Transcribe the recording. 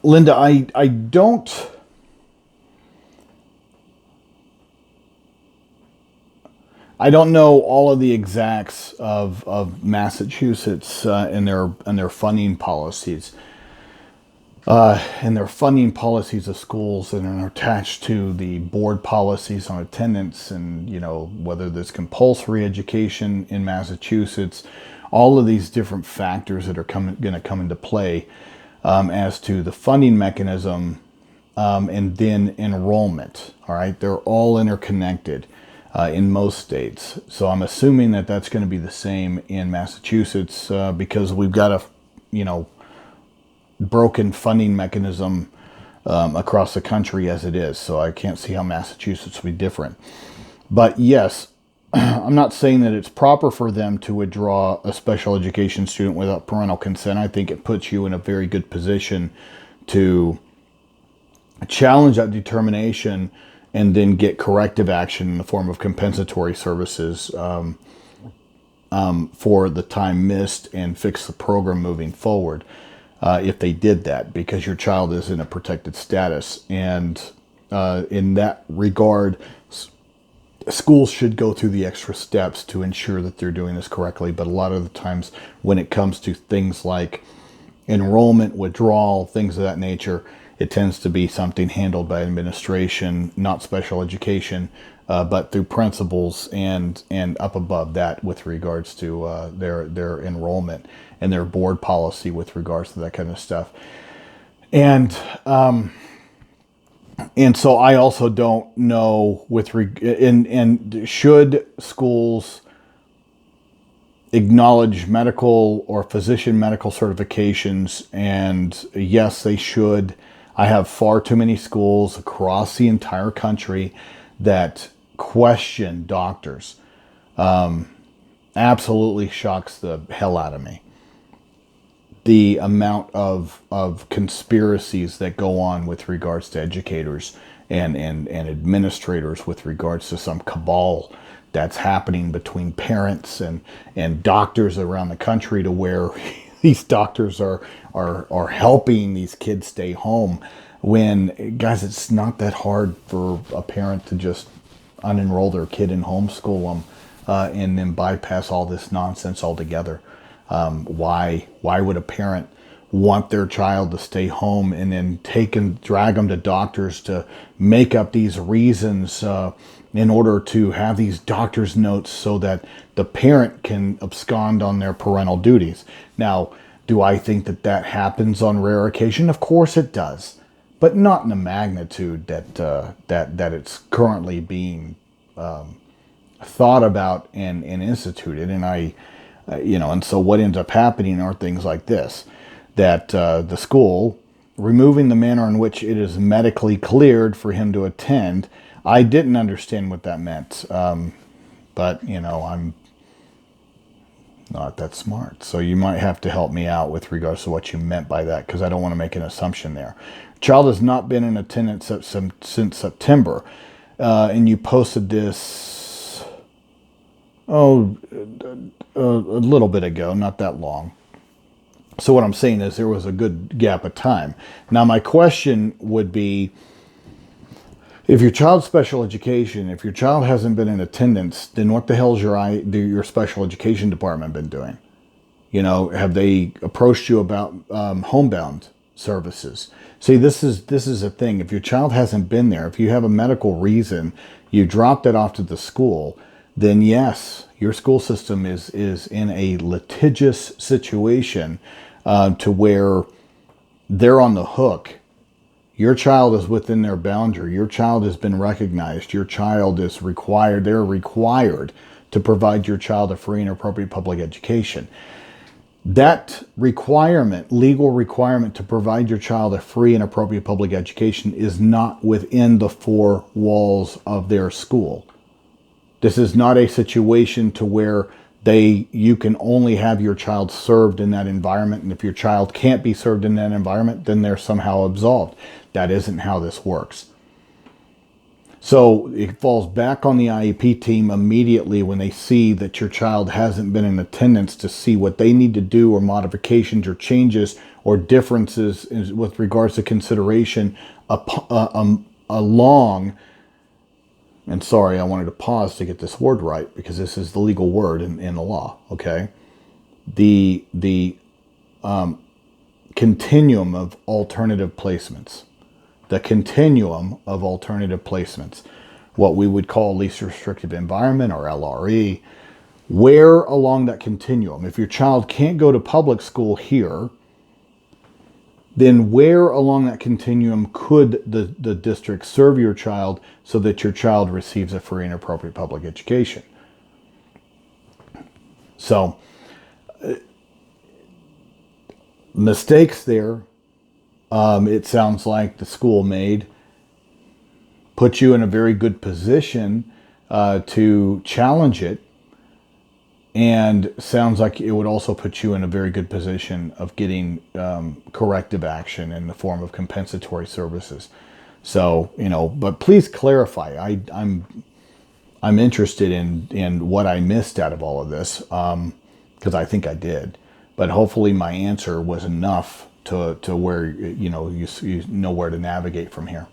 Linda, I don't know all of the exacts of Massachusetts and their funding policies. And their funding policies of schools that are attached to the board policies on attendance, and whether there's compulsory education in Massachusetts, all of these different factors that are going to come into play as to the funding mechanism, and then enrollment. All right, they're all interconnected in most states. So I'm assuming that that's going to be the same in Massachusetts, because we've got a broken funding mechanism across the country as it is. So I can't see how Massachusetts would be different. But yes, I'm not saying that it's proper for them to withdraw a special education student without parental consent. I think it puts you in a very good position to challenge that determination and then get corrective action in the form of compensatory services for the time missed, and fix the program moving forward. If they did that, because your child is in a protected status. And in that regard, schools should go through the extra steps to ensure that they're doing this correctly. But a lot of the times when it comes to things like enrollment, withdrawal, things of that nature, it tends to be something handled by administration, not special education, but through principals and up above that with regards to their enrollment and their board policy with regards to that kind of stuff. And so I also don't know and should schools acknowledge medical or physician medical certifications? And yes, they should. I have far too many schools across the entire country that question doctors. Absolutely shocks the hell out of me. The amount of conspiracies that go on with regards to educators and administrators with regards to some cabal that's happening between parents and doctors around the country, to where these doctors are helping these kids stay home, when, guys, it's not that hard for a parent to just unenroll their kid and homeschool them, and then bypass all this nonsense altogether. Why would a parent want their child to stay home and then take and drag them to doctors to make up these reasons in order to have these doctor's notes so that the parent can abscond on their parental duties? Now, do I think that happens on rare occasion? Of course it does, but not in the magnitude that it's currently being thought about and instituted. And and so what ends up happening are things like this, that the school removing the manner in which it is medically cleared for him to attend. I didn't understand what that meant, but I'm not that smart. So you might have to help me out with regards to what you meant by that, because I don't want to make an assumption there. Child has not been in attendance since September, and you posted this, a little bit ago, not that long. So what I'm saying is there was a good gap of time. Now my question would be, if your child's special education, if your child hasn't been in attendance, then what the hell's your special education department been doing? Have they approached you about homebound services? See, this is a thing. If your child hasn't been there, if you have a medical reason, you drop that off to the school, then yes, your school system is in a litigious situation to where they're on the hook. Your child is within their boundary. Your child has been recognized. Your child is required. They're required to provide your child a free and appropriate public education. That requirement, legal requirement to provide your child a free and appropriate public education, is not within the four walls of their school. This is not a situation to where you can only have your child served in that environment, and if your child can't be served in that environment, then they're somehow absolved. That isn't how this works. So it falls back on the IEP team immediately when they see that your child hasn't been in attendance to see what they need to do, or modifications or changes or differences with regards to consideration along, and sorry, I wanted to pause to get this word right because this is the legal word in the law, okay? The continuum of alternative placements. The continuum of alternative placements, what we would call least restrictive environment, or LRE. Where along that continuum, if your child can't go to public school here, then where along that continuum could the district serve your child so that your child receives a free and appropriate public education? So, mistakes there, it sounds like the school made, put you in a very good position to challenge it, and sounds like it would also put you in a very good position of getting corrective action in the form of compensatory services. So, but please clarify. I'm interested in what I missed out of all of this, because I think I did. But hopefully my answer was enough to where you know where to navigate from here.